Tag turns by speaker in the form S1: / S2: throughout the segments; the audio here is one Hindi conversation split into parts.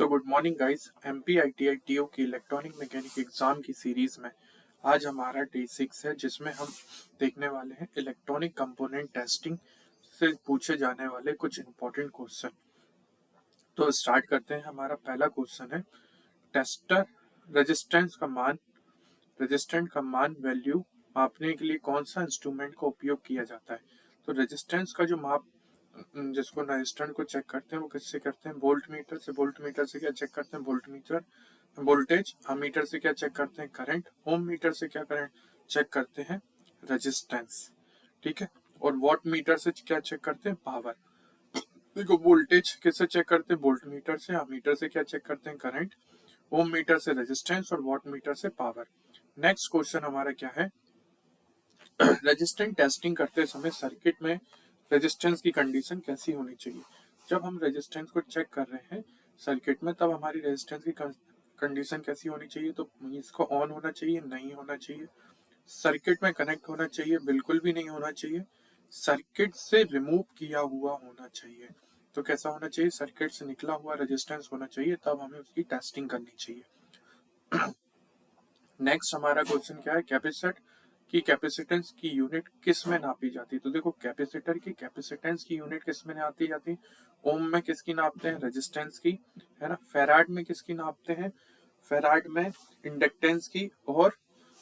S1: So good morning guys. MPITI TO की इलेक्ट्रॉनिक मैकेनिक एग्जाम की सीरीज में आज हमारा डे 6 है, जिसमें हम देखने वाले हैं इलेक्ट्रॉनिक कंपोनेंट टेस्टिंग से पूछे जाने वाले कुछ इंपॉर्टेंट क्वेश्चन। तो स्टार्ट करते हैं। हमारा पहला क्वेश्चन है, टेस्टर रेजिस्टेंस का मान रेजिस्टेंट का मान वैल्यू मापने के लिए कौन सा इंस्ट्रूमेंट का उपयोग किया जाता है। तो रेजिस्टेंस का जो माप जिसको रेजिस्टेंट को चेक करते हैं वो किससे करते हैं, वोल्ट मीटर से। वोल्ट मीटर से क्या चेक करते हैं, वोल्ट मीटर वोल्टेज। अमीटर से क्या चेक करते हैं, करंट। ओम मीटर से क्या करंट चेक करते हैं, रेजिस्टेंस। ठीक है। और वॉट मीटर से क्या चेक करते हैं, पावर। देखो वोल्टेज किससे चेक करते हैं, वोल्ट मीटर से। अमीटर से क्या चेक करते हैं, करंट। ओम मीटर से रेजिस्टेंस और वॉट मीटर से पावर। नेक्स्ट क्वेश्चन हमारा क्या है, रेजिस्टेंस टेस्टिंग करते समय सर्किट में रेजिस्टेंस की कंडीशन कैसी होनी चाहिए। जब हम रेजिस्टेंस को चेक कर रहे हैं सर्किट में, तब हमारी रेजिस्टेंस की कंडीशन कैसी होनी चाहिए। तो इसको ऑन होना चाहिए, नहीं होना चाहिए। सर्किट में कनेक्ट होना चाहिए, बिल्कुल भी नहीं होना चाहिए। सर्किट से रिमूव किया हुआ होना चाहिए। तो कैसा होना चाहिए, सर्किट से निकला हुआ रेजिस्टेंस होना चाहिए, तब हमें उसकी टेस्टिंग करनी चाहिए। नेक्स्ट हमारा क्वेश्चन क्या है, कैपेसिटर की कैपेसिटेंस की यूनिट किस में नापी जाती है। तो देखो कैपेसिटर की कैपेसिटेंस की यूनिट किस में नापी जाती है, ओम में किसकी नापते हैं, रेजिस्टेंस की, है ना। फेराड में किसकी नापते हैं, फेराड में इंडक्टेंस की, और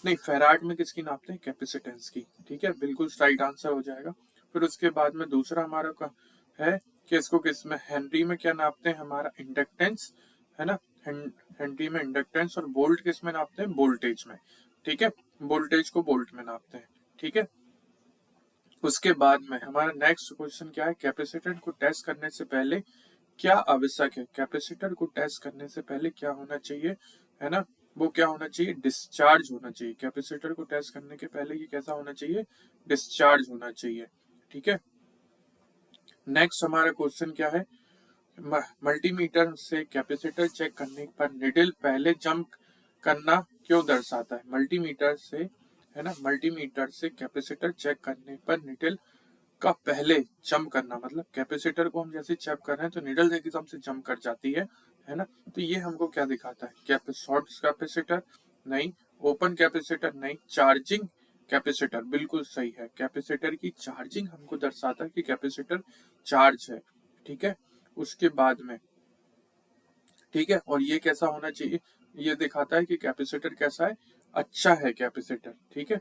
S1: नहीं, फेराड में किसकी नापते हैं, कैपेसिटेंस की। ठीक है, बिल्कुल राइट आंसर हो जाएगा। फिर उसके बाद में दूसरा हमारा का है कि इसको किस में, हेनरी में क्या नापते हैं, हमारा इंडक्टेंस, है ना। हेनरी में इंडक्टेंस। और वोल्ट किस में नापते हैं, वोल्टेज में। ठीक है, वोल्टेज को वोल्ट में नापते हैं। ठीक है। उसके बाद में हमारा नेक्स्ट क्वेश्चन क्या है, कैपेसिटर को टेस्ट करने से पहले क्या आवश्यक है। कैपेसिटर को टेस्ट करने से पहले क्या होना चाहिए, है ना, वो क्या होना चाहिए, डिस्चार्ज होना चाहिए। कैपेसिटर को टेस्ट करने के पहले ये कैसा होना चाहिए, डिस्चार्ज होना चाहिए। ठीक है। नेक्स्ट हमारा क्वेश्चन क्या है, मल्टीमीटर से कैपेसिटर चेक करने पर निडल पहले जंप करना क्यों दर्शाता है। मल्टीमीटर से, है ना, मल्टीमीटर से कैपेसिटर चेक करने पर निडल का पहले जंप करना, मतलब कैपेसिटर को हम जैसे चेक कर रहे हैं तो निडल एकदम से जंप कर जाती है ना। तो ये हमको क्या दिखाता है, शॉर्ट कैपेसिटर नहीं, ओपन कैपेसिटर नहीं, चार्जिंग कैपेसिटर बिल्कुल सही है। कैपेसिटर की चार्जिंग हमको दर्शाता है कि कैपेसिटर चार्ज है। ठीक है। उसके बाद में, ठीक है, और ये कैसा होना चाहिए, ये दिखाता है कि कैपेसिटर कैसा है, अच्छा है कैपेसिटर। ठीक है।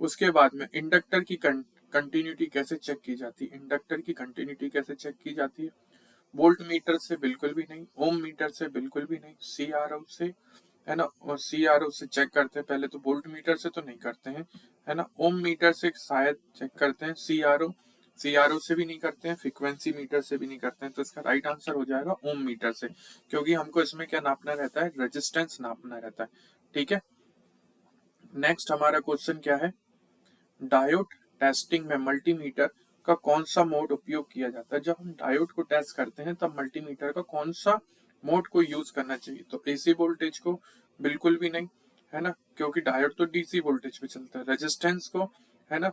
S1: उसके बाद में इंडक्टर की कंटिन्यूटी कैसे चेक की जाती है। इंडक्टर की कंटिन्यूटी कैसे चेक की जाती है, वोल्ट मीटर से बिल्कुल भी नहीं, ओम मीटर से बिल्कुल भी नहीं, CRO से, है ना। और CRO से चेक करते हैं पहले, तो वोल्ट मीटर से तो नहीं करते हैं, है ना। ओम मीटर से शायद चेक करते हैं, CRO से भी नहीं करते हैं, फ्रीक्वेंसी मीटर से भी नहीं करते हैं। तो इसका राइट आंसर हो जाएगा ओम मीटर से, क्योंकि हमको इसमें क्या नापना रहता है, रेजिस्टेंस नापना रहता है। ठीक है। नेक्स्ट हमारा क्वेश्चन क्या है, डायोड टेस्टिंग में मल्टीमीटर का कौन सा मोड उपयोग किया जाता है। जब हम डायोड को टेस्ट करते हैं तब मल्टीमीटर का कौन सा मोड को यूज करना चाहिए। तो AC वोल्टेज को बिल्कुल भी नहीं, है ना, क्योंकि डायोड तो DC वोल्टेज पे चलता है। रेजिस्टेंस को, है ना,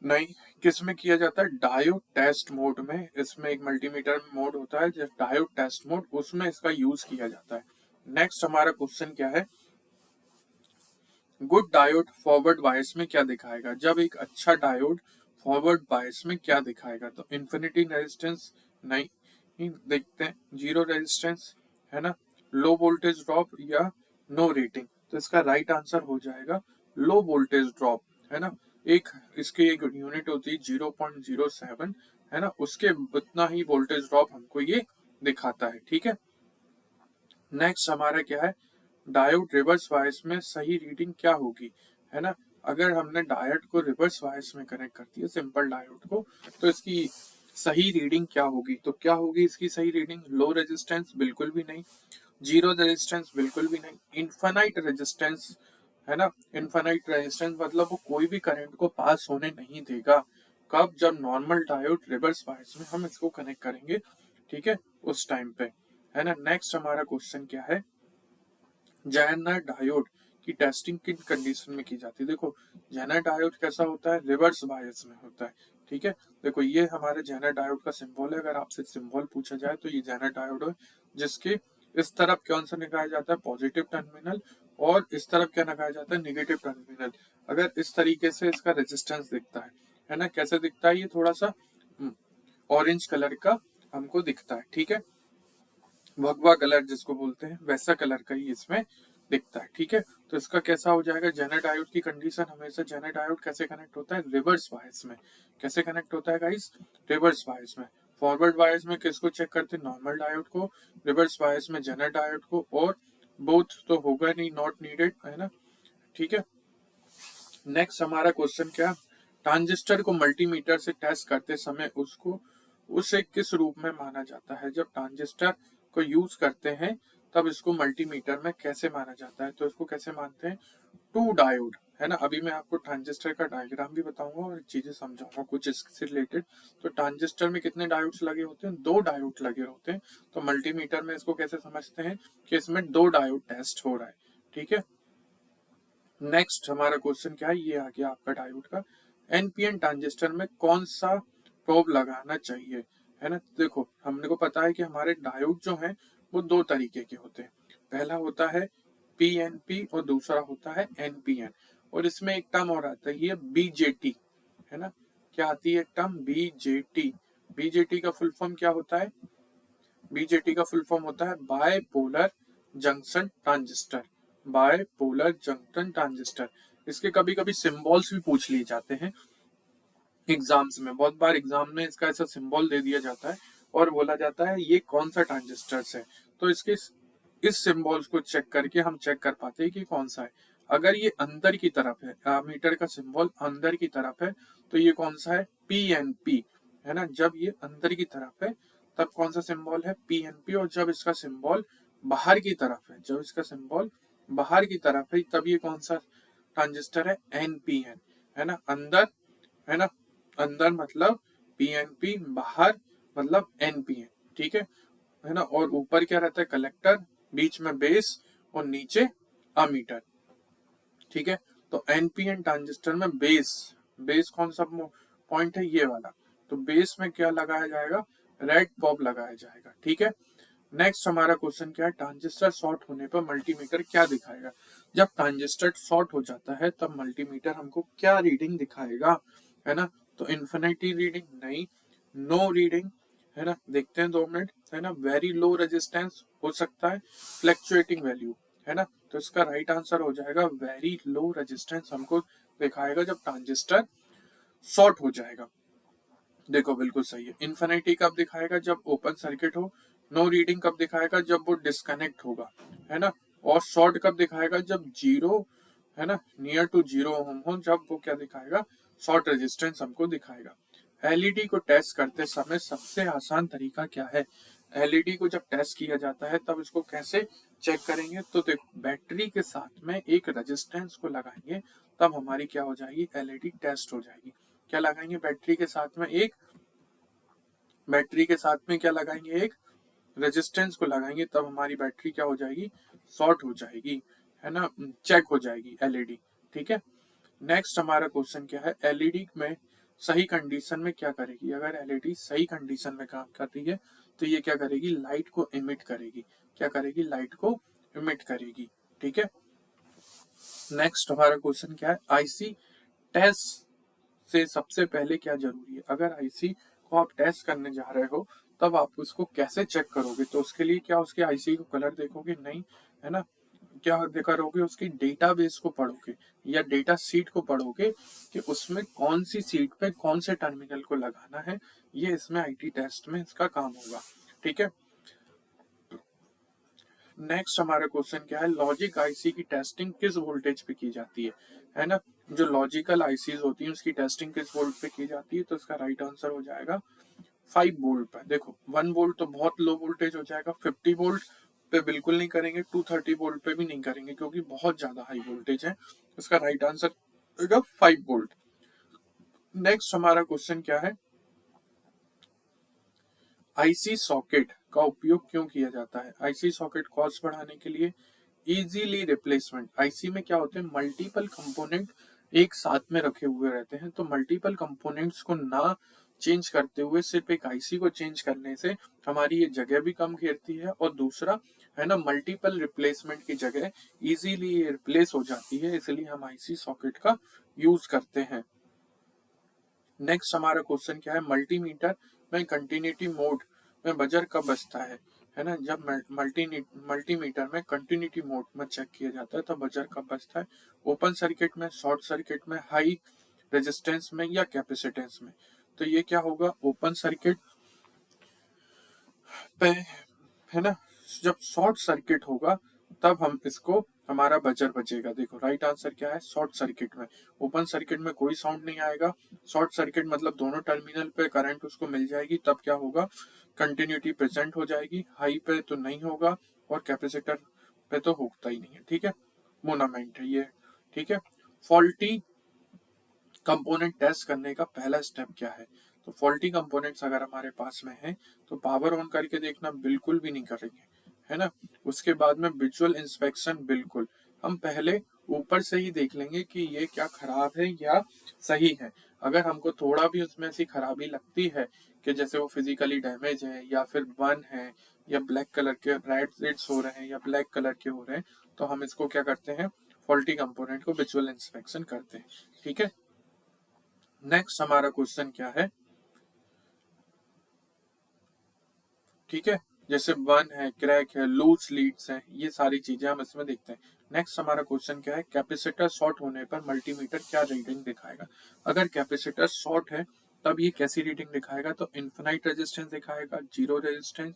S1: नहीं। किस में किया जाता है, डायोड टेस्ट मोड में। इसमें एक मल्टीमीटर मोड होता है जो डायोड टेस्ट मोड, उसमें इसका यूज किया जाता है। नेक्स्ट हमारा क्वेश्चन क्या है, गुड डायोड फॉरवर्ड बायस में क्या दिखाएगा। जब एक अच्छा डायोड फॉरवर्ड बायस में क्या दिखाएगा, तो इन्फिनिटी रेजिस्टेंस नहीं देखते हैं, जीरो रेजिस्टेंस, है ना, लो वोल्टेज ड्रॉप या नो रेटिंग। तो इसका राइट आंसर हो जाएगा लो वोल्टेज ड्रॉप, है ना। एक इसकी एक यूनिट होती है 0.07, है ना, उसके उतना ही वोल्टेज ड्रॉप हमको ये दिखाता है। ठीक है। नेक्स्ट हमारा क्या है, डायोड रिवर्स वाइस में सही रीडिंग क्या होगी, है ना। अगर हमने डायोड को रिवर्स वाइस में कनेक्ट कर दिया, सिंपल डायोड को, तो इसकी सही रीडिंग क्या होगी। तो क्या होगी इसकी सही रीडिंग, लो रेजिस्टेंस बिल्कुल भी नहीं, जीरो रेजिस्टेंस बिल्कुल भी नहीं, इनफाइनाइट रेजिस्टेंस, है ना। इनफाइनाइट रेजिस्टेंस मतलब वो कोई भी करंट को पास होने नहीं देगा। कब, जब नॉर्मल डायोड रिवर्स वाइस में हम इसको कनेक्ट करेंगे। ठीक है, उस टाइम पे, है ना। नेक्स्ट हमारा क्वेश्चन क्या है, जेनर डायोड की टेस्टिंग किन कंडीशन में की जाती है। देखो जेनर डायोड कैसा होता है, रिवर्स बायस में होता है। ठीक है, देखो ये हमारे जेनर डायोड का सिंबल है। अगर आपसे सिंबल पूछा जाए तो ये जेनर डायोड है, जिसके इस तरफ कौन सा लगाया जाता है, पॉजिटिव टर्मिनल, और इस तरफ क्या लगाया जाता है, निगेटिव टर्मिनल। अगर इस तरीके से इसका रेजिस्टेंस दिखता है ना, कैसे दिखता है, ये थोड़ा सा ऑरेंज कलर का हमको दिखता है। ठीक है, भगवा कलर जिसको बोलते हैं वैसा कलर का ही इसमें दिखता है। ठीक है, तो इसका कैसा हो जाएगा, जेनर डायोड की कंडीशन हमेशा, जेनर डायोड कैसे कनेक्ट होता है, रिवर्स बायस में। कैसे कनेक्ट होता है गाइस, रिवर्स बायस में। फॉरवर्ड बायस में किसको चेक करते हैं, नॉर्मल डायोड को, रिवर्स बायस में जेनर डायोड को, और बोथ तो होगा नहीं, नॉट नीडेड, है ना। ठीक है, नेक्स्ट हमारा क्वेश्चन क्या, ट्रांजिस्टर को मल्टीमीटर से टेस्ट करते समय उसको उसे किस रूप में माना जाता है। जब ट्रांजिस्टर को यूज करते हैं तब इसको मल्टीमीटर में कैसे माना जाता है, तो इसको कैसे मानते हैं, टू डायोड, है ना। अभी मैं आपको ट्रांजिस्टर का डायग्राम भी बताऊंगा और चीजें समझाऊंगा कुछ इससे रिलेटेड। तो ट्रांजिस्टर में कितने डायोड्स लगे होते हैं, दो डायोड लगे होते हैं। तो मल्टीमीटर में इसको कैसे समझते हैं कि इसमें दो डायोड टेस्ट हो रहा है। ठीक है, नेक्स्ट हमारा क्वेश्चन क्या है, ये आ गया आपका डायोड का, एनपीएन ट्रांजिस्टर में कौन सा प्रोब लगाना चाहिए, है ना। देखो हमने को पता है कि हमारे डायोड जो है वो दो तरीके के होते हैं। पहला होता है पीएनपी और दूसरा होता है एनपीएन। और इसमें एक टर्म और आता है, ये बीजेटी, है ना। क्या आती है एक टर्म, बीजेटी। बीजेटी का फुल फॉर्म क्या होता है, बीजेटी का फुल फॉर्म होता है bipolar junction transistor. Bipolar junction transistor, इसके कभी कभी सिंबल्स भी पूछ लिए जाते हैं एग्जाम्स में। बहुत बार एग्जाम में इसका ऐसा सिंबल दे दिया जाता है और बोला जाता है ये कौन सा ट्रांजिस्टर है। तो इसके इस सिंबल्स को चेक करके हम चेक कर पाते हैं कि कौन सा है। अगर ये अंदर की तरफ है, मीटर का सिंबल अंदर की तरफ है, तो ये कौन सा है, पीएनपी, है ना। जब ये अंदर की तरफ है तब कौन सा सिंबल है, पीएनपी। और जब इसका सिंबल बाहर की तरफ है, जब इसका सिंबल बाहर की तरफ है, तब ये कौन सा ट्रांजिस्टर है, एनपीएन, है ना। अंदर, है ना, अंदर मतलब पीएनपी, बाहर मतलब एनपीएन। ठीक है ना। और ऊपर क्या रहता है, कलेक्टर, बीच में बेस, और नीचे अमीटर। ठीक है, तो एनपीएन ट्रांजिस्टर में बेस, बेस कौन सा पॉइंट है, ये वाला। तो बेस में क्या लगाया जाएगा, रेड पॉप लगाया जाएगा। ठीक है, नेक्स्ट हमारा क्वेश्चन क्या है, ट्रांजिस्टर शॉर्ट होने पर मल्टीमीटर क्या दिखाएगा। जब ट्रांजिस्टर शॉर्ट हो जाता है तब मल्टीमीटर हमको क्या रीडिंग दिखाएगा, है ना। तो इन्फिनिटी रीडिंग नहीं, नो रीडिंग, है ना। देखते हैं 2 मिनट, है ना। वेरी लो रेजिस्टेंस हो सकता है, फ्लक्चुएटिंग वैल्यू, है ना। तो इसका राइट आंसर हो जाएगा वेरी लो रेजिस्टेंस हमको दिखाएगा जब ट्रांजिस्टर शॉर्ट हो जाएगा। देखो बिल्कुल सही है। इन्फिनिटी कब दिखाएगा, जब ओपन सर्किट हो। नो रीडिंग कब दिखाएगा, जब वो डिस्कनेक्ट होगा, है ना। और शॉर्ट कब दिखाएगा, जब जीरो, है ना, नियर टू जीरो ओम हो, जब वो क्या दिखाएगा, शॉर्ट रेजिस्टेंस हमको दिखाएगा। एलईडी को टेस्ट करते समय सबसे आसान तरीका क्या है। एलईडी को जब टेस्ट किया जाता है तब इसको कैसे चेक करेंगे, तो देखो बैटरी के साथ में एक रेजिस्टेंस को लगाएंगे, तब हमारी क्या हो जाएगी, एलईडी टेस्ट हो जाएगी। क्या लगाएंगे, बैटरी के साथ में एक, बैटरी के साथ में क्या लगाएंगे, एक रेजिस्टेंस को लगाएंगे, तब हमारी बैटरी क्या हो जाएगी, शॉर्ट हो जाएगी, है ना, चेक हो जाएगी एलईडी। ठीक है, नेक्स्ट हमारा क्वेश्चन क्या है, एलईडी में सही कंडीशन में क्या करेगी। अगर एलईडी सही कंडीशन में काम कर रही है तो ये क्या करेगी, लाइट को इमिट करेगी। क्या करेगी, लाइट को इमिट करेगी। ठीक है, नेक्स्ट हमारा क्वेश्चन क्या है, आईसी टेस्ट से सबसे पहले क्या जरूरी है। अगर आईसी को आप टेस्ट करने जा रहे हो तब आप उसको कैसे चेक करोगे, तो उसके लिए क्या उसके आईसी को कलर देखोगे, नहीं, है ना। क्या करोगे, उसकी डेटाबेस को पढ़ोगे या डेटा सीट को पढ़ोगे कि उसमें कौन सी सीट पे कौन से टर्मिनल को लगाना है। ये इसमें आईटी टेस्ट में इसका काम होगा। ठीक है, नेक्स्ट हमारा क्वेश्चन क्या है, लॉजिक आईसी की टेस्टिंग किस वोल्टेज पे की जाती है ना। जो लॉजिकल आईसीज होती है उसकी टेस्टिंग किस वोल्ट पे की जाती है, तो इसका राइट आंसर हो जाएगा 5 वोल्ट पे। देखो 1 वोल्ट तो बहुत लो वोल्टेज हो जाएगा, 50 वोल्ट पे बिल्कुल नहीं करेंगे, 230 वोल्ट पे भी नहीं करेंगे क्योंकि बहुत ज्यादा हाई वोल्टेज है। इसका राइट आंसर होगा 5 वोल्ट। नेक्स्ट हमारा क्वेश्चन क्या है, आईसी सॉकेट का उपयोग क्यों किया जाता है। आईसी सॉकेट कॉस्ट बढ़ाने के लिए, इजीली रिप्लेसमेंट। आईसी में क्या होते हैं, मल्टीपल कंपोनेंट एक साथ में रखे हुए रहते हैं, तो मल्टीपल कंपोनेंट्स को ना चेंज करते हुए सिर्फ एक आईसी को चेंज करने से हमारी ये जगह भी कम घेरती है, और दूसरा है ना, मल्टीपल रिप्लेसमेंट की जगह इजीली ये रिप्लेस हो जाती है, इसलिए हम आईसी सॉकेट का यूज करते हैं। नेक्स्ट हमारा क्वेश्चन क्या है, मल्टीमीटर में कंटिन्यूटी मोड में बजर कब बजता है ना, जब मल्टीमीटर में कंटिन्यूटी मोड में चेक किया जाता है तो बजर कब बजता है, ओपन सर्किट में, शॉर्ट सर्किट में, हाई रेजिस्टेंस में या कैपेसिटेंस में। तो ये क्या होगा, ओपन सर्किट पे, है ना, जब शॉर्ट सर्किट होगा तब हम इसको, हमारा बजर बजेगा। देखो राइट आंसर क्या है, शॉर्ट सर्किट में। ओपन सर्किट में कोई साउंड नहीं आएगा, शॉर्ट सर्किट मतलब दोनों टर्मिनल पे करंट उसको मिल जाएगी, तब क्या होगा, कंटिन्यूटी प्रेजेंट हो जाएगी। हाई पे तो नहीं होगा और कैपेसिटर पे तो होता ही नहीं है, ठीक है, मोनामेंट है ये, ठीक है। फॉल्टी कंपोनेंट टेस्ट करने का पहला स्टेप क्या है, तो फॉल्टी कंपोनेंट्स अगर हमारे पास में है तो पावर ऑन करके देखना बिल्कुल भी नहीं करेंगे, है ना। उसके बाद में विजुअल इंस्पेक्शन, बिल्कुल हम पहले ऊपर से ही देख लेंगे कि ये क्या खराब है या सही है। अगर हमको थोड़ा भी उसमें ऐसी खराबी लगती है कि जैसे वो फिजिकली डैमेज है या फिर बर्न है या ब्लैक कलर के रेड्स हो रहे हैं या ब्लैक कलर के हो रहे हैं, तो हम इसको क्या करते हैं, फॉल्टी कंपोनेंट को विजुअल इंस्पेक्शन करते हैं, ठीक है। नेक्स्ट हमारा क्वेश्चन क्या है, ठीक है, जैसे बर्न है, क्रैक है, लूज लीड्स है, ये सारी चीजें हम इसमें देखते हैं। नेक्स्ट हमारा क्वेश्चन क्या है, कैपेसिटर शॉर्ट होने पर मल्टीमीटर क्या रीडिंग दिखाएगा। अगर कैपेसिटर शॉर्ट है तब ये कैसी रीडिंग दिखाएगा, तो इन्फिनाइट रेजिस्टेंस दिखाएगा, जीरो रेजिस्टेंस,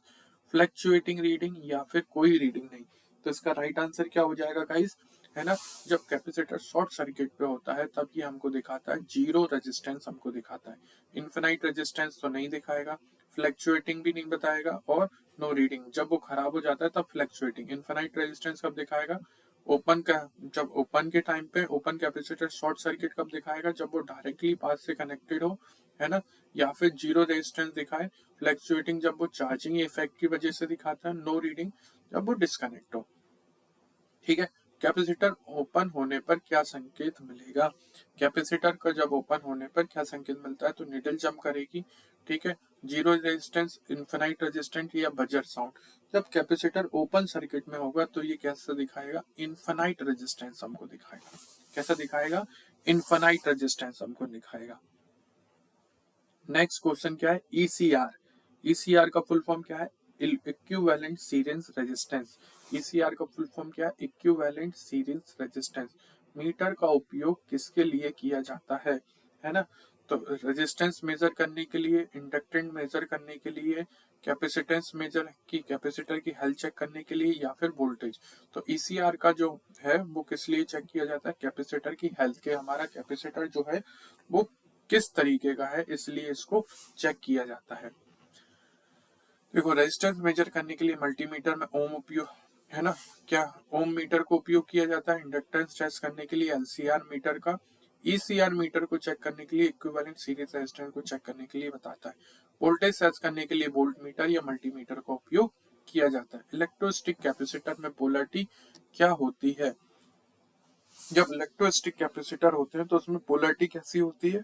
S1: फ्लक्चुएटिंग रीडिंग या फिर कोई रीडिंग नहीं। तो इसका राइट आंसर क्या हो जाएगा गाइस, है ना, जब कैपेसिटर शॉर्ट सर्किट पे होता है तब ये हमको दिखाता है जीरो रेजिस्टेंस, हमको दिखाता है, इन्फिनाइट रेजिस्टेंस तो नहीं दिखाएगा, फ्लक्चुएटिंग भी नहीं बताएगा, और नो रीडिंग। जब वो खराब हो जाता है तब फ्लक्चुएटिंग। इनफाइनाइट रेजिस्टेंस कब दिखाएगा, ओपन का, जब ओपन के टाइम पे ओपन कैपेसिटर शॉर्ट सर्किट कब दिखाएगा, जब वो डायरेक्टली पास से कनेक्टेड हो, है ना, या फिर जीरो रेजिस्टेंस दिखाए। फ्लक्चुएटिंग जब वो चार्जिंग इफेक्ट की वजह से दिखाता है। नो रीडिंग जब वो डिस्कनेक्ट हो, ठीक है। कैपेसिटर ओपन होने पर क्या संकेत मिलेगा, कैपेसिटर का जब ओपन होने पर क्या संकेत मिलता है, तो निडल जंप करेगी, ठीक है, जीरो रेजिस्टेंस, इन्फिनाइट रेजिस्टेंट या बजर साउंड। जब कैपेसिटर ओपन सर्किट में होगा तो ये कैसा दिखाएगा, इन्फिनाइट रेजिस्टेंस हमको दिखाएगा। कैसा दिखाएगा, इन्फिनाइट रेजिस्टेंस हमको दिखाएगा। नेक्स्ट क्वेश्चन क्या है, ईसीआर। ईसीआर का फुल फॉर्म क्या है, इक्विवेलेंट सीरीज रेजिस्टेंस। ईसीआर का फुल फॉर्म क्या है, इक्विवेलेंट सीरीज रेजिस्टेंस। मीटर का उपयोग किसके लिए किया जाता है ना, तो रेजिस्टेंस मेजर करने के लिए, इंडक्टेंस मेजर करने के लिए, कैपेसिटेंस मेजर की, कैपेसिटर की हेल्थ चेक करने के लिए, या फिर वोल्टेज। तो ईसीआर का जो है वो किस लिए चेक किया जाता है, कैपेसिटर की हेल्थ के, हमारा कैपेसिटर जो है वो किस तरीके का है, इसलिए इसको चेक किया जाता है। देखो रेजिस्टेंस मेजर करने के लिए मल्टीमीटर में ओम उपयोग, है ना, क्या ओम मीटर को उपयोग किया जाता है। इंडक्टेंस टेस्ट करने के लिए एलसीआर मीटर का। ईसीआर मीटर को चेक करने के लिए, इक्विवेलेंट सीरीज रेजिस्टेंस को चेक करने के लिए बताता है। वोल्टेज सेंस करने के लिए वोल्ट मीटर या मल्टीमीटर का उपयोग किया जाता है। इलेक्ट्रोस्टिक कैपेसिटर में पोलरिटी क्या होती है, जब इलेक्ट्रोस्टिक कैपेसिटर होते हैं तो उसमें पोलरिटी कैसी होती है,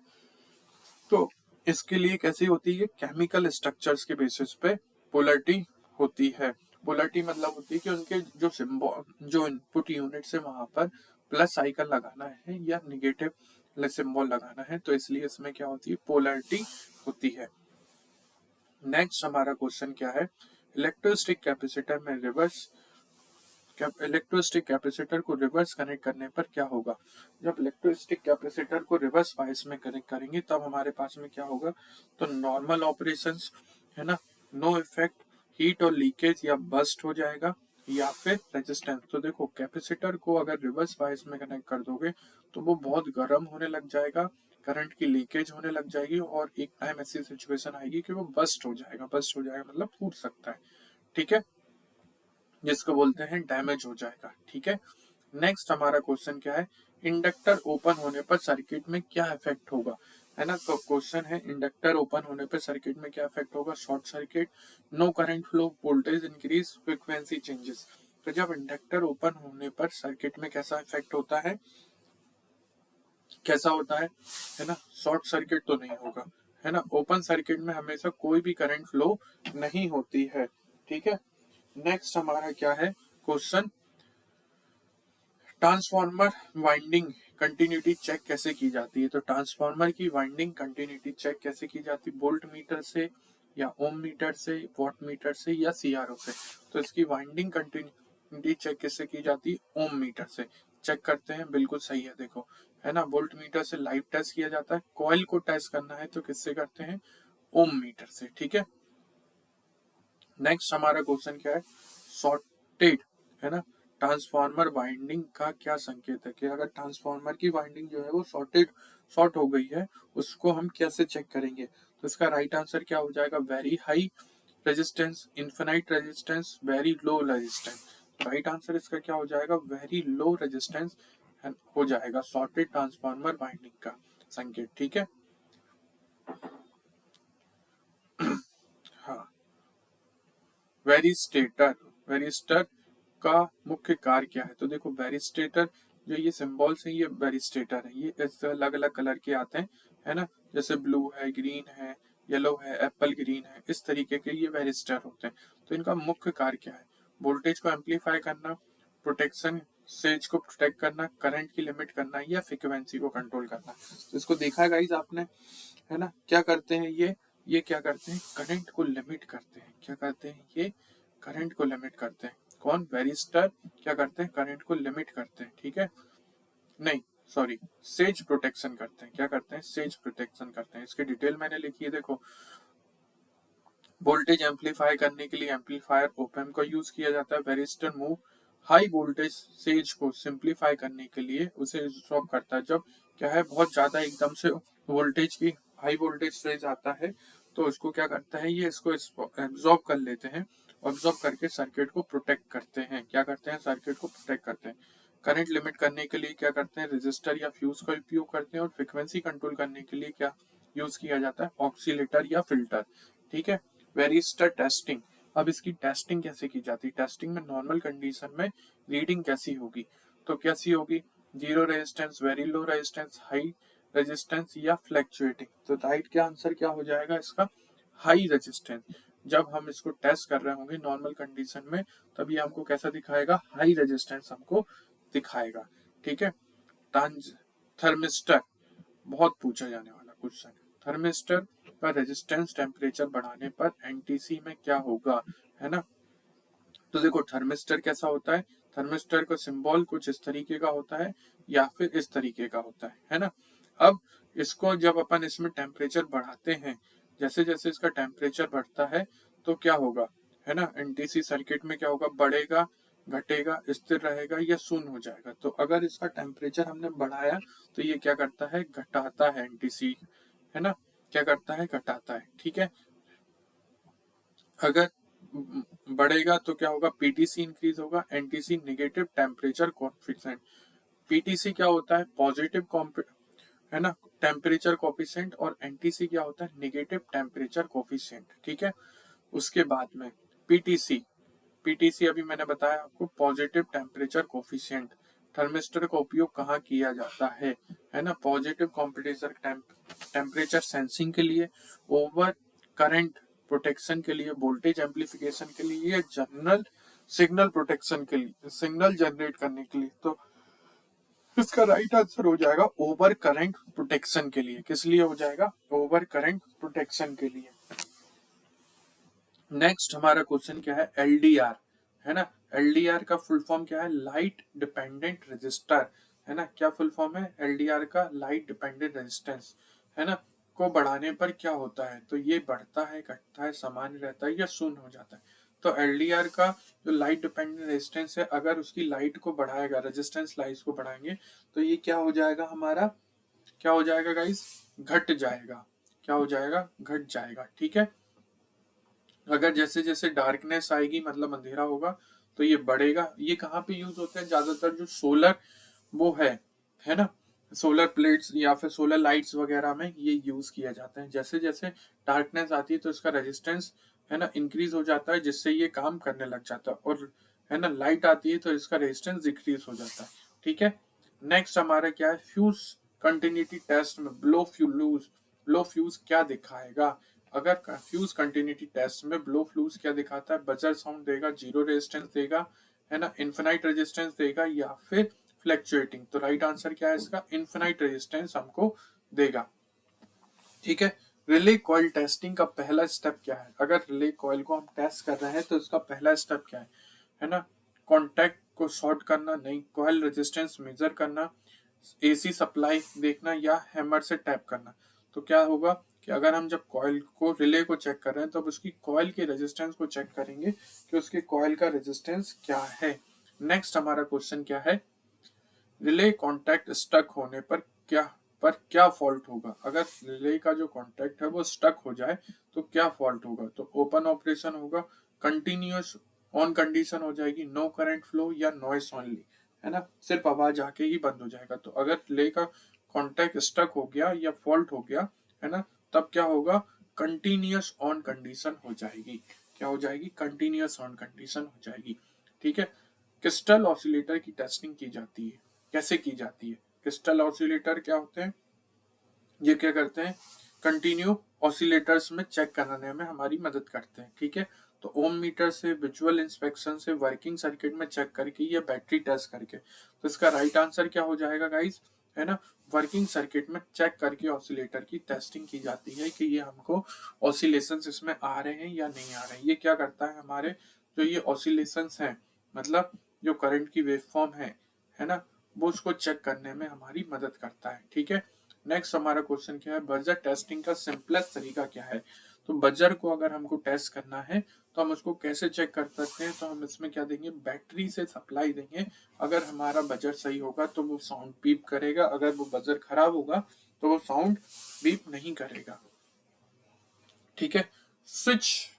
S1: तो इसके लिए कैसी होती है, केमिकल स्ट्रक्चर्स के बेसिस पे पोलरिटी होती है। पोलरिटी मतलब होती है कि उनके जो सिंबल, जो इनपुट यूनिट से वहां पर प्लस आइकन लगाना है या निगेटिव सिंबल लगाना है, तो इसलिए इसमें क्या होती है, पोलरिटी होती है। नेक्स्ट हमारा क्वेश्चन क्या है, इलेक्ट्रोस्टिक कैपेसिटर में रिवर्स, इलेक्ट्रोस्टिक कैपेसिटर को रिवर्स कनेक्ट करने पर क्या होगा। जब इलेक्ट्रोस्टिक कैपेसिटर को रिवर्स बायस में कनेक्ट करेंगे तब हमारे पास में क्या होगा, तो नॉर्मल ऑपरेशंस, है ना, नो इफेक्ट, हीट और लीकेज या बस्ट हो जाएगा, या फिर रेजिस्टेंस। तो देखो कैपेसिटर को अगर रिवर्स बायस में कनेक्ट कर दोगे तो वो बहुत गर्म होने लग जाएगा, करंट की लीकेज होने लग जाएगी, और एक टाइम ऐसी सिचुएशन आएगी कि वो बस्ट हो जाएगा। बस्ट हो जाएगा मतलब फूट सकता है, ठीक है, जिसको बोलते हैं डैमेज हो जाएगा, ठीक है। नेक्स्ट हमारा क्वेश्चन क्या है, इंडक्टर ओपन होने पर सर्किट में क्या इफेक्ट होगा, है ना, तो क्वेश्चन है इंडक्टर ओपन होने पर सर्किट में क्या इफेक्ट होगा, short circuit, no current flow, voltage increase, frequency changes. तो जब इंडक्टर ओपन होने पर सर्किट में कैसा इफेक्ट होता है, कैसा होता है ना, शॉर्ट सर्किट तो नहीं होगा, है ना। ओपन सर्किट में हमेशा कोई भी करंट फ्लो नहीं होती है, ठीक है। नेक्स्ट हमारा क्या है question, transformer winding continuity check कैसे की जाती है। तो ट्रांसफार्मर की वाइंडिंग कंटिन्यूटी चेक कैसे की जाती है, वोल्ट मीटर से या ओम मीटर से, वॉट मीटर से या सीआरओ से। तो इसकी वाइंडिंग कंटिन्यूटी चेक कैसे की जाती है, ओम मीटर से चेक करते हैं, बिल्कुल सही है देखो, है ना। वोल्ट मीटर से लाइव टेस्ट किया जाता है, कॉइल को टेस्ट करना है तो किससे करते हैं, ओम मीटर से, ठीक है। नेक्स्ट हमारा क्वेश्चन क्या है, सॉर्टेड, है ना। ट्रांसफार्मर वाइंडिंग का क्या संकेत है कि अगर ट्रांसफार्मर की वाइंडिंग जो है वो शॉर्ट हो गई है, उसको हम कैसे चेक करेंगे। तो इसका राइट आंसर क्या हो जाएगा, very high resistance, infinite resistance, very low resistance. Right answer इसका क्या हो जाएगा, वेरी लो रेजिस्टेंस हो जाएगा सॉर्टेड ट्रांसफार्मर वाइंडिंग का संकेत, ठीक है। हाँ, वेरिस्टेटर, वेरिस्टर का मुख्य कार्य क्या है। तो देखो वेरिस्टेटर, जो ये सिंबल्स हैं ये वेरिस्टेटर है, ये इस अलग अलग कलर के आते हैं, है ना। जैसे ब्लू है, ग्रीन है, येलो है, एप्पल ग्रीन है, इस तरीके के ये वेरिस्टर होते हैं। तो इनका मुख्य कार्य क्या है, वोल्टेज को एम्पलीफाई करना, प्रोटेक्शन, सेज को प्रोटेक्ट करना, करंट की लिमिट करना या फ्रीक्वेंसी को कंट्रोल करना। तो इसको देखा गाइस आपने, है ना। क्या करते हैं ये क्या करते हैं, करंट को लिमिट करते हैं। क्या करते हैं ये, करंट को लिमिट करते हैं। कौन, वेरिस्टर क्या करते हैं, करंट को लिमिट करते हैं, ठीक है। नहीं, सॉरी, सेज प्रोटेक्शन करते हैं। क्या करते हैं, सेज प्रोटेक्शन करते हैं। इसकी डिटेल मैंने लिखी है देखो, वोल्टेज एम्पलीफाई करने के लिए एम्पलीफायर ओपैम्प का यूज किया जाता है। Varistor move high voltage says को सिंप्लीफाई करने के लिए उसे एब्सॉर्ब करता है। जब क्या है, बहुत ज्यादा एकदम से वोल्टेज की हाई वोल्टेज सेज आता है तो इसको क्या करता है, ये इसको एब्सॉर्ब कर लेते हैं, ऑब्जॉर्व करके सर्किट को प्रोटेक्ट करते हैं। क्या करते हैं, सर्किट को प्रोटेक्ट करते हैं। करंट लिमिट करने के लिए क्या करते हैं, रेजिस्टर या फ्यूज का उपयोग करते हैं। और फ्रिक्वेंसी कंट्रोल करने के लिए क्या यूज किया जाता है, ऑक्सीलेटर या फिल्टर, ठीक है। वेरिस्टर टेस्टिंग, अब इसकी टेस्टिंग कैसे की जाती है। टेस्टिंग में नॉर्मल कंडीशन में रीडिंग कैसी होगी, तो कैसी होगी, zero resistance, very low resistance, high resistance या फ्लैक्चुएटिंग। तो राइट क्या आंसर क्या हो जाएगा इसका, हाई रेजिस्टेंस। जब हम इसको टेस्ट कर रहे होंगे नॉर्मल कंडीशन में, तब ये हमको कैसा दिखाएगा, हाई रेजिस्टेंस हमको दिखाएगा, ठीक है। ट्रांस थर्मिस्टर, बहुत पूछा जाने वाला क्वेश्चन, थर्मिस्टर का रेजिस्टेंस टेम्परेचर बढ़ाने पर एनटीसी में क्या होगा, है ना। तो देखो थर्मिस्टर कैसा होता है, थर्मिस्टर का सिंबल कुछ इस तरीके का होता है या फिर इस तरीके का होता है ना। अब इसको जब अपन इसमें टेम्परेचर बढ़ाते हैं, जैसे जैसे इसका टेम्परेचर बढ़ता है तो क्या होगा, है ना, एनटीसी सर्किट में क्या होगा, बढ़ेगा, घटेगा, स्थिर रहेगा या शून्य हो जाएगा। तो अगर इसका टेम्परेचर हमने बढ़ाया तो ये क्या करता है, घटाता है एनटीसी, है ना, क्या करता है, घटाता है, ठीक है। अगर बढ़ेगा तो क्या होगा, पीटीसी इंक्रीज होगा, NTC negative temperature coefficient. PTC क्या होता है, पॉजिटिव, है ना, टेम्परेचर कोफिशिएंट, और एनटीसी क्या होता है, नेगेटिव टेम्परेचर कोफिशिएंट, ठीक है। उसके बाद में पीटीसी, पीटीसी अभी मैंने बताया आपको, पॉजिटिव टेम्परेचर कोफिशिएंट। थर्मिस्टर का उपयोग कहाँ किया जाता है ना, पॉजिटिव कॉम्पिटिशन टेम्परेचर सेंसिंग के लिए, ओवर करंट प्रोटेक्शन के लिए, वोल्टेज एम्पलीफिकेशन के लिए, या जनरल सिग्नल प्रोटेक्शन के लिए, सिग्नल जनरेट करने के लिए। तो इसका राइट आंसर हो जाएगा ओवर करंट प्रोटेक्शन के लिए। किस लिए हो जाएगा, ओवर करंट प्रोटेक्शन के लिए। नेक्स्ट हमारा क्वेश्चन क्या है, एलडीआर, है ना। एलडीआर का फुल फॉर्म क्या है, लाइट डिपेंडेंट रेजिस्टर, है ना। क्या फुल फॉर्म है एलडीआर का, लाइट डिपेंडेंट रेजिस्टेंस, है ना। को बढ़ाने पर क्या होता है, तो ये बढ़ता है, घटता है, सामान्य रहता है या शून्य हो जाता है। तो एलडीआर का जो लाइट डिपेंडेंट रेजिस्टेंस है, अगर उसकी लाइट को बढ़ाएगा, रेजिस्टेंस लाइट को बढ़ाएंगे तो ये क्या हो जाएगा हमारा, क्या हो जाएगा गाइस, घट जाएगा। क्या हो जाएगा, घट जाएगा, ठीक है। अगर जैसे जैसे डार्कनेस आएगी, मतलब अंधेरा होगा, तो ये बढ़ेगा। ये कहाँ पे यूज होते हैं ज्यादातर, जो सोलर वो है ना, सोलर प्लेट्स या फिर सोलर लाइट्स वगैरह में ये यूज किया जाता है। जैसे जैसे डार्कनेस आती है तो इसका रेजिस्टेंस, है ना, इंक्रीज हो जाता है, जिससे ये काम करने लग जाता है। और है ना, लाइट आती है तो इसका रेजिस्टेंस डिक्रीज हो जाता है, ठीक है। नेक्स्ट हमारा क्या है, फ्यूज कंटिन्यूटी टेस्ट में ब्लो फ्यूज क्या दिखाएगा? अगर फ्यूज कंटिन्यूटी टेस्ट में ब्लो फ्यूज क्या दिखाता है? बजर साउंड देगा, जीरो रेजिस्टेंस देगा, है ना, इन्फिनाइट रेजिस्टेंस देगा, या फिर फ्लैक्चुएटिंग। तो राइट आंसर क्या है इसका? इन्फिनाइट रेजिस्टेंस हमको देगा। ठीक है। रिले कॉइल टेस्टिंग का पहला स्टेप क्या है? अगर रिले कॉइल को हम टेस्ट कर रहे हैं तो इसका पहला स्टेप क्या है ना? कॉन्टैक्ट को शॉर्ट करना, नहीं, कॉइल रेजिस्टेंस मेजर करना, एसी सप्लाई देखना, या हैमर से टैप करना। तो क्या होगा कि अगर हम जब कॉइल को, रिले को चेक कर रहे हैं, तो उसकी कॉइल के रेजिस्टेंस को चेक करेंगे कि उसकी कॉइल का रेजिस्टेंस क्या है। नेक्स्ट हमारा क्वेश्चन क्या है? रिले कॉन्टैक्ट स्टक होने पर क्या फॉल्ट होगा? अगर रिले का जो कॉन्टैक्ट है वो स्टक हो जाए तो क्या फॉल्ट होगा? तो ओपन ऑपरेशन होगा, कंटिन्यूअस ऑन कंडीशन हो जाएगी, नो करंट फ्लो, या नॉइस ओनली, है ना, सिर्फ आवाज आके ही बंद हो जाएगा। तो अगर रिले का कॉन्टैक्ट स्टक हो गया या फॉल्ट हो गया, है ना, तब क्या होगा? कंटिन्यूअस ऑन कंडीशन हो जाएगी। क्या हो जाएगी? कंटिन्यूअस ऑन कंडीशन हो जाएगी। ठीक है। क्रिस्टल ऑसिलेटर की टेस्टिंग की जाती है, कैसे की जाती है? क्रिस्टल ऑसिलेटर क्या होते हैं? ये क्या करते हैं? कंटिन्यू ऑसिलेटर्स में चेक करने में हमारी मदद करते हैं। ठीक है। तो ओम मीटर से, विजुअल इंस्पेक्शन से, वर्किंग सर्किट में चेक करके, या बैटरी टेस्ट करके। तो इसका राइट आंसर क्या हो जाएगा गाइस? है ना, वर्किंग सर्किट में चेक करके ऑसिलेटर की टेस्टिंग की जाती है कि ये हमको ऑसिलेशंस इसमें आ रहे हैं या नहीं आ रहे हैं। ये क्या करता है? हमारे जो ये ऑसिलेशंस हैं, मतलब जो करंट की वेवफॉर्म है ना, वो उसको चेक करने में हमारी मदद करता है। ठीक है। नेक्स्ट हमारा क्वेश्चन क्या है? बजर टेस्टिंग का सिंपलेस्ट तरीका क्या है? तो बजर को अगर हमको टेस्ट करना है तो हम उसको कैसे चेक कर सकते हैं? तो हम इसमें क्या देंगे? बैटरी से सप्लाई देंगे। अगर हमारा बजर सही होगा तो वो साउंड बीप करेगा, अगर वो बजर खराब होगा तो वो साउंड बीप नहीं करेगा। ठीक है। स्विच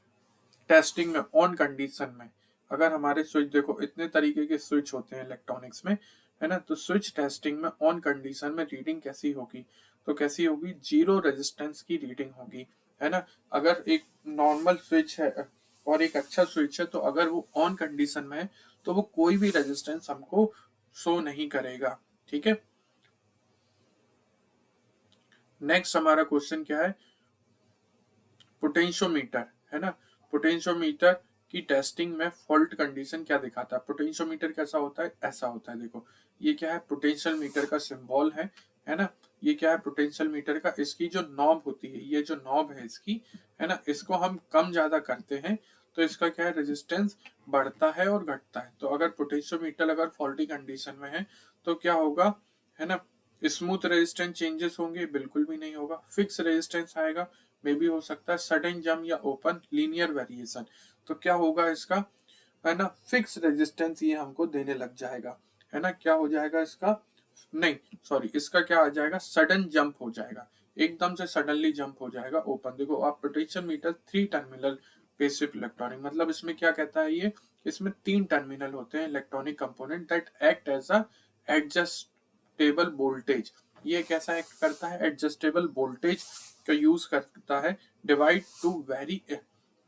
S1: टेस्टिंग में ऑन कंडीशन में, अगर हमारे स्विच, देखो इतने तरीके के स्विच होते हैं इलेक्ट्रॉनिक्स में, है ना, तो स्विच टेस्टिंग में ऑन कंडीशन में रीडिंग कैसी होगी? तो कैसी होगी? जीरो रेजिस्टेंस की रीडिंग होगी, है ना। अगर एक नॉर्मल स्विच है और एक अच्छा स्विच है, तो अगर वो ऑन कंडीशन में है तो वो कोई भी रेजिस्टेंस हमको शो नहीं करेगा। ठीक है। नेक्स्ट हमारा क्वेश्चन क्या है? पोटेंशियोमीटर, है ना, पोटेंशियोमीटर की टेस्टिंग में फॉल्ट कंडीशन क्या दिखाता है? पोटेंशियोमीटर कैसा होता है? ऐसा होता है, देखो ये क्या है? पोटेंशियल मीटर का सिंबल है ना। ये क्या है? पोटेंशियल मीटर का, इसकी जो नॉब होती है, ये जो नॉब है इसकी, है ना, इसको हम कम ज्यादा करते हैं तो इसका क्या है? रेजिस्टेंस बढ़ता है और घटता है। तो अगर पोटेंशियोमीटर अगर फॉल्टी कंडीशन में है तो क्या होगा? है ना, स्मूथ रेजिस्टेंस चेंजेस होंगे? बिल्कुल भी नहीं होगा। फिक्स रेजिस्टेंस आएगा? मे भी हो सकता है। सडन जंप या ओपन लीनियर वेरिएशन? तो क्या होगा इसका? है ना, फिक्स रेजिस्टेंस ये हमको देने लग जाएगा, है ना। क्या हो जाएगा इसका? नहीं, सॉरी, इसका क्या आ जाएगा? सडन जंप हो जाएगा, एकदम से सडनली जंप हो जाएगा ओपन। देखो आप, potential meter 3 terminal passive electronic, मतलब इसमें क्या कहता है ये? इसमें 3 टर्मिनल होते हैं electronic component that act as a adjustable voltage. ये कैसा एक्ट करता है? एडजस्टेबल वोल्टेज का यूज करता है, divide two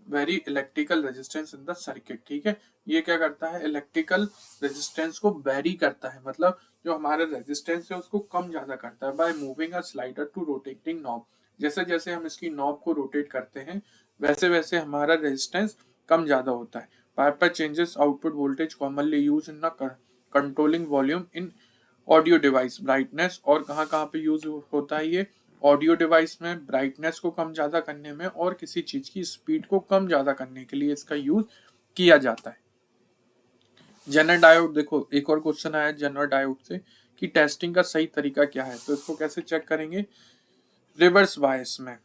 S1: very electrical resistance in the circuit. ठीक है। ये क्या करता है? इलेक्ट्रिकल रेजिस्टेंस को वेरी करता है, मतलब जो हमारा रेजिस्टेंस है उसको कम ज्यादा करता है, by moving a slider to rotating knob. जैसे जैसे हम इसकी नॉब को रोटेट करते हैं वैसे वैसे हमारा रेजिस्टेंस कम ज्यादा होता है। Piper changes output voltage commonly use in controlling volume in audio device brightness. और कहाँ कहाँ पे यूज होता है ये? ऑडियो डिवाइस में ब्राइटनेस को कम ज्यादा करने में और किसी चीज की स्पीड को कम ज्यादा करने के लिए इसका यूज किया जाता है। जेनर डायोड, देखो एक और क्वेश्चन आया जेनर डायोड से कि टेस्टिंग का सही तरीका क्या है? तो इसको कैसे चेक करेंगे? रिवर्स बायस में।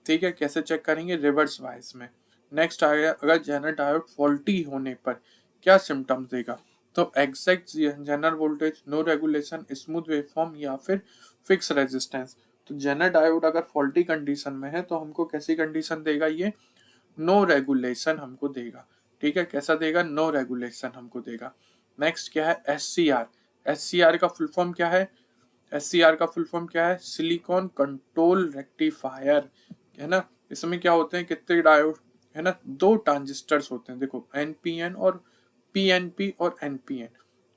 S1: ठीक है। कैसे चेक करेंगे? रिवर्स बायस में। नेक्स्ट आएगा, अगर जेनर डायोड फॉल्टी होने पर क्या सिम्टम्स देगा? तो exact Zener voltage, no regulation, smooth waveform, या फिर फिक्स रेजिस्टेंस। तो जेनर डायोड अगर फॉल्टी कंडीशन में है तो हमको कैसी कंडीशन देगा ये? नो रेगुलेशन हमको देगा। ठीक है। कैसा देगा? नो रेगुलेशन हमको देगा। नेक्स्ट क्या है? SCR। SCR का फुल फॉर्म क्या है? SCR का फुल फॉर्म क्या है? सिलिकॉन कंट्रोल रेक्टिफायर, है ना। इसमें क्या होते हैं? कितने डायोड, है ना, 2 ट्रांजिस्टर्स होते हैं, देखो NPN और PNP और NPN।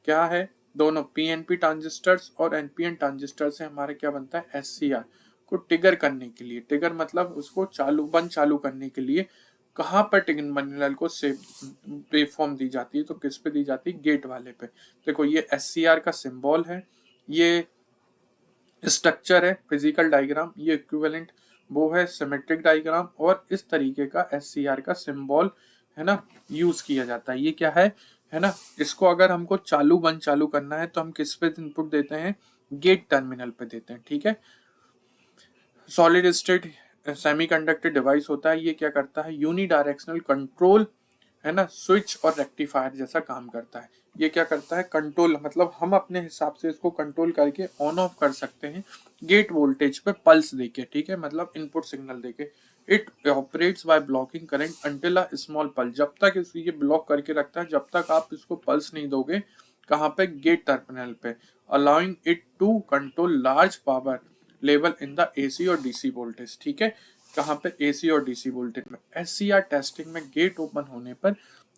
S1: क्या है? दोनों पीएनपी ट्रांजिस्टर्स और एनपीएन ट्रांजिस्टर से हमारे क्या बनता है, एससीआर को ट्रिगर करने के लिए, ट्रिगर मतलब उसको बंद चालू करने के लिए कहाँ पर टर्मिनल को से वेवफॉर्म दी जाती है, तो किस पे दी जाती है, गेट वाले पे। देखो ये एससीआर का सिंबल है, ये स्ट्रक्चर है, फिजिकल डायग्राम, ये इक्विवेलेंट वो है सिमेट्रिक डायग्राम, और इस तरीके का एससीआर का सिंबल है ना यूज किया जाता है। ये क्या है ना, इसको अगर हमको चालू बंद चालू करना है तो हम किस पे इनपुट देते हैं, गेट टर्मिनल पे देते हैं, ठीक है। सॉलिड स्टेट सेमीकंडक्टर डिवाइस होता है, ये क्या करता है, यूनिडायरेक्शनल कंट्रोल है ना, स्विच और रेक्टिफायर जैसा काम करता है। ये क्या करता है, कंट्रोल मतलब हम अपने हिसाब से इसको कंट्रोल करके ऑन ऑफ कर सकते हैं गेट वोल्टेज पे पल्स देके, ठीक है, मतलब इनपुट सिग्नल देके। It operates by blocking current until a small pulse, जब तक इस ये ब्लॉक करके रखता है जब तक आप इसको पल्स नहीं दोगे, कहाँ पे, गेट टर्मिनल पे, allowing it to control large power level in the AC और डीसी वोल्टेज, ठीक है। कहाँ पे, एसी और डीसी वोल्टेज में। एससीआर टेस्टिंग में गेट ओपन होने पर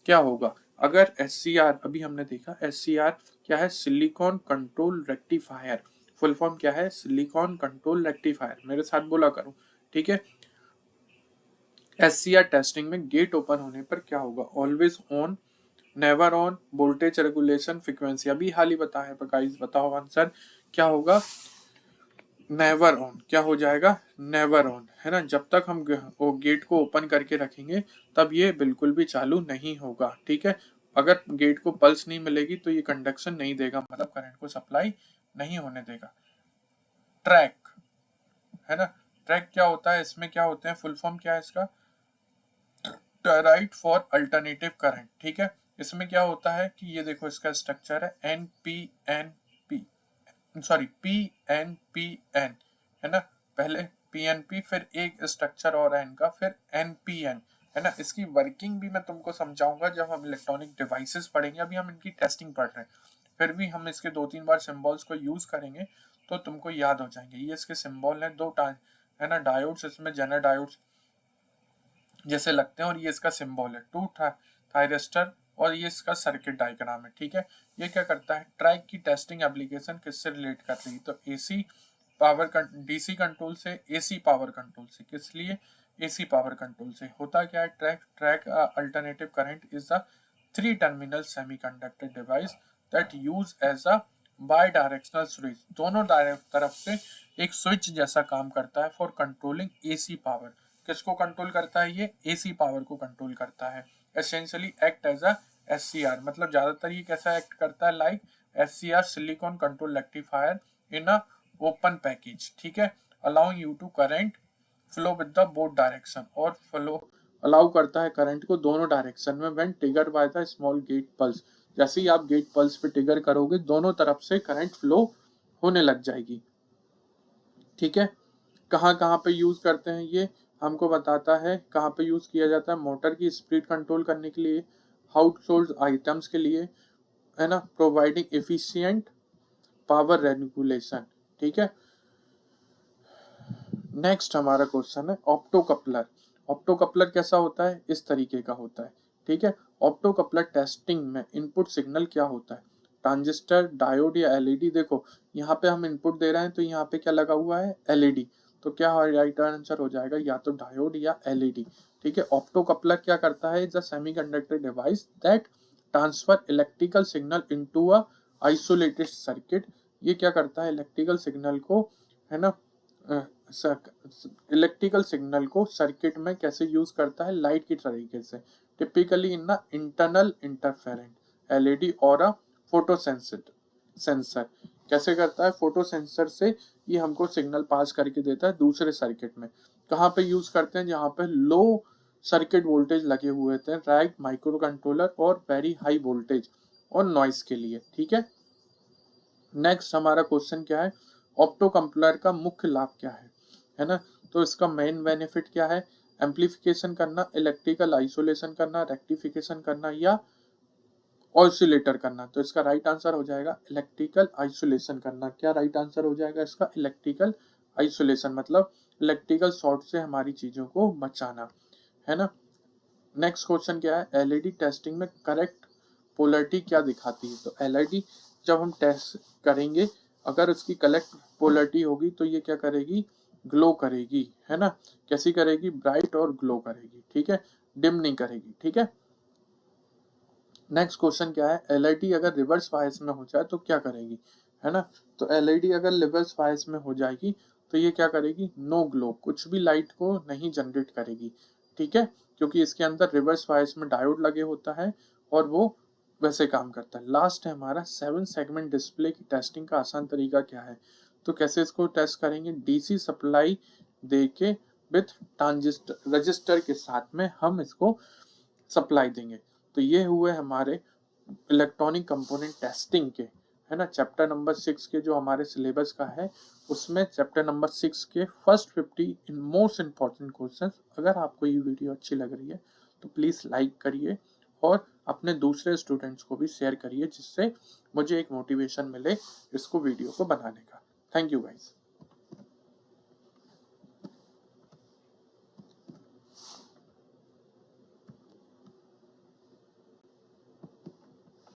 S1: क्या होगा, अगर एससीआर, अभी हमने देखा एससीआर क्या है, silicon control rectifier, full form क्या है, सिलिकॉन कंट्रोल रेक्टिफायर, मेरे साथ बोला करो, ठीक है। एससीआर टेस्टिंग में गेट ओपन होने पर क्या होगा, always on, never on, voltage regulation, frequency, अभी हाल ही बताया गाइस, बताओ आंसर क्या होगा, नेवर ऑन, क्या हो जाएगा, नेवर ऑन, है ना, जब तक हम वो गेट को ओपन करके रखेंगे तब ये बिल्कुल भी चालू नहीं होगा, ठीक है। अगर गेट को पल्स नहीं मिलेगी तो ये कंडक्शन नहीं देगा, मतलब करंट को सप्लाई नहीं होने देगा। ट्रैक, है ना, ट्रैक क्या होता है, इसमें क्या होते हैं, फुल फॉर्म क्या है इसका, राइट फॉर अल्टरनेटिव करंट, ठीक है। इसमें क्या होता है कि ये देखो इसका स्ट्रक्चर है एनपीएनपी, सॉरी पीएनपीएन, है ना, पहले पीएनपी फिर एक स्ट्रक्चर और है इनका, फिर एनपीएन, है ना। इसकी वर्किंग भी मैं तुमको समझाऊंगा जब हम इलेक्ट्रॉनिक डिवाइसेस पढ़ेंगे, अभी हम इनकी टेस्टिंग पढ़ रहे हैं, फिर भी हम इसके 2-3 बार सिंबल्स को यूज करेंगे तो तुमको याद हो जाएंगे। ये इसके सिंबल है, दो है ना डायोड्स, इसमें जेनर डायोड्स जैसे लगते हैं, और ये इसका सिंबल है, टू थायरिस्टर, और ये इसका सर्किट डायग्राम है, ठीक है। ये क्या करता है, ट्रैक की टेस्टिंग एप्लीकेशन किससे रिलेट कर रही है, तो एसी पावर डीसी कंट्रोल से एसी पावर कंट्रोल से, किस लिए, एसी पावर कंट्रोल से। होता क्या है, triac alternative current is a 3 terminal semiconductor device that use as a bidirectional switch, दोनों तरफ से एक स्विच जैसा काम करता है, फॉर कंट्रोलिंग एसी पावर, किसको कंट्रोल करता है, ये एसी पावर को कंट्रोल करता है। Essentially act as a SCR, मतलब ज्यादातर ये कैसा एक्ट करता है, like SCR, silicon control rectifier in a open package, ठीक है, allowing you to current flow with the both direction, और फ्लो अलाउ करता है करंट को दोनों डायरेक्शन में, when trigger by the small gate pulse, जैसे ही आप गेट पल्स पे ट्रिगर करोगे दोनों तरफ से करंट फ्लो होने लग जाएगी, ठीक है। कहाँ कहाँ पे यूज करते हैं ये हमको बताता है, कहाँ पे यूज किया जाता है, मोटर की स्पीड कंट्रोल करने के लिए, हाउस होल्ड आइटम्स के लिए, है ना, प्रोवाइडिंग एफिशिएंट पावर रेगुलेशन, ठीक है। नेक्स्ट हमारा क्वेश्चन है ऑप्टोकपलर। ऑप्टोकपलर कैसा होता है, इस तरीके का होता है, ठीक है। ऑप्टोकपलर टेस्टिंग में इनपुट सिग्नल क्या होता है, ट्रांजिस्टर, डायोड या एलईडी। देखो यहाँ पे हम इनपुट दे रहे हैं तो यहाँ पे क्या लगा हुआ है, एलईडी, तो क्या राइट आंसर हो जाएगा, या तो डायोड या एलईडी, ठीक है। ऑप्टोकपलर क्या करता है, is a semiconductor device that transfer electrical signal into a isolated circuit. ये क्या करता है, इलेक्ट्रिकल सिग्नल को, है ना, इलेक्ट्रिकल सिग्नल को सर्किट में कैसे यूज करता है, लाइट की तरीके से, typically in the internal interferent LED और अ फोटो सेंसर। कैसे करता है, फोटो सेंसर से ये हमको सिग्नल पास करके देता है दूसरे सर्किट में। कहाँ पे यूज करते हैं, जहाँ पे लो सर्किट वोल्टेज लगे हुए थे, राइट, माइक्रो कंट्रोलर, और वेरी हाई वोल्टेज और नॉइस के लिए, ठीक है। नेक्स्ट हमारा क्वेश्चन क्या है, ऑप्टो कपलर का मुख्य लाभ क्या है ना, तो इसका मेन बेनिफिट क्या है, एम्पलीफिकेशन करना, इलेक्ट्रिकल आइसोलेशन करना, रेक्टिफिकेशन करना, या ऑसिलेटर करना। तो इसका राइट आंसर हो जाएगा इलेक्ट्रिकल आइसोलेशन करना। क्या राइट आंसर हो जाएगा इसका, इलेक्ट्रिकल आइसोलेशन, मतलब इलेक्ट्रिकल शॉर्ट से हमारी चीजों को बचाना, है ना। नेक्स्ट क्वेश्चन क्या है, एलईडी टेस्टिंग में करेक्ट पोलरिटी क्या दिखाती है, तो एलईडी जब हम टेस्ट करेंगे अगर उसकी कलेक्ट पोलरिटी होगी तो ये क्या करेगी, ग्लो करेगी, है ना। कैसी करेगी, ब्राइट और ग्लो करेगी, ठीक है, डिम नहीं करेगी, ठीक है। नेक्स्ट क्वेश्चन क्या है, एलईडी अगर रिवर्स बायस में हो जाए तो क्या करेगी, है ना। तो एलईडी अगर रिवर्स बायस में हो जाएगी तो ये क्या करेगी, नो ग्लो, कुछ भी लाइट को नहीं जनरेट करेगी, ठीक है, क्योंकि इसके अंदर रिवर्स बायस में डायोड लगे होता है और वो वैसे काम करता है। लास्ट है हमारा 7 सेगमेंट डिस्प्ले की टेस्टिंग का आसान तरीका क्या है। तो कैसे इसको टेस्ट करेंगे, डीसी सप्लाई दे के विथ ट्रांजिस्टर रजिस्टर के साथ में हम इसको सप्लाई देंगे। तो ये हुए हमारे इलेक्ट्रॉनिक कंपोनेंट टेस्टिंग के, है ना, चैप्टर नंबर 6 के जो हमारे सिलेबस का है उसमें चैप्टर नंबर 6 के first 50 in most important question. अगर आपको ये वीडियो अच्छी लग रही है तो प्लीज़ लाइक करिए और अपने दूसरे स्टूडेंट्स को भी शेयर करिए, जिससे मुझे एक मोटिवेशन मिले इसको वीडियो को बनाने का। Thank you guys.